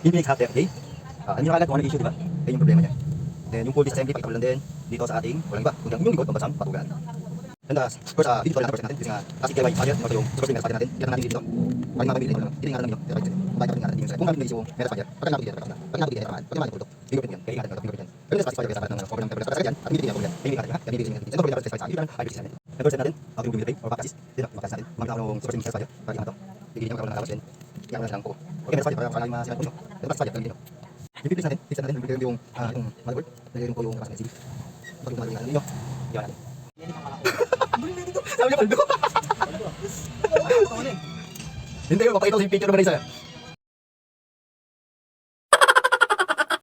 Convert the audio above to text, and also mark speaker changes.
Speaker 1: Infinix Hot Air, okay? Alam niyo kagad kung ano issue, di ba? Yan yung problema niya. Then yung full disassembly, pakita ko lang din dito sa ating, walang iba, kundi yung likod, pambasang patugan. And of course, video tutorial natin kasi nga, kasi DIY fire, ito yung super spring metal fire natin, ilan natin dito. Pag mabibili ito lang, tingnan natin pero ito, bakit natin natin yung kung mabibili yung metal fire, pag nabibili ito, pag nabibili ito, pag nabibili ito, fingerprint yan, kaya ingatan natin fingerprint yan. Pero sa fire, sa ng cover ng paper, sa yan, at bibili natin yan, bibili natin ha, yan bibili natin. Ito cover natin sa fire, yan, ay bibili natin. And first natin, yung bumili or back assist, dito, back assist natin, magkakaroon ng super spring metal fire, para ingatan to. Bibili niya magkaroon ng lawas din, yan lang po. Okay, metal fire, para masinan po nyo. Ito fire, bibili nyo. Bibili natin, fix natin, bibili yung motherboard, bibili ko yung LCD. Pag yung motherboard ninyo, yan natin. Sabi niya, paldo. Hindi, mapakita ko sa picture naman isa.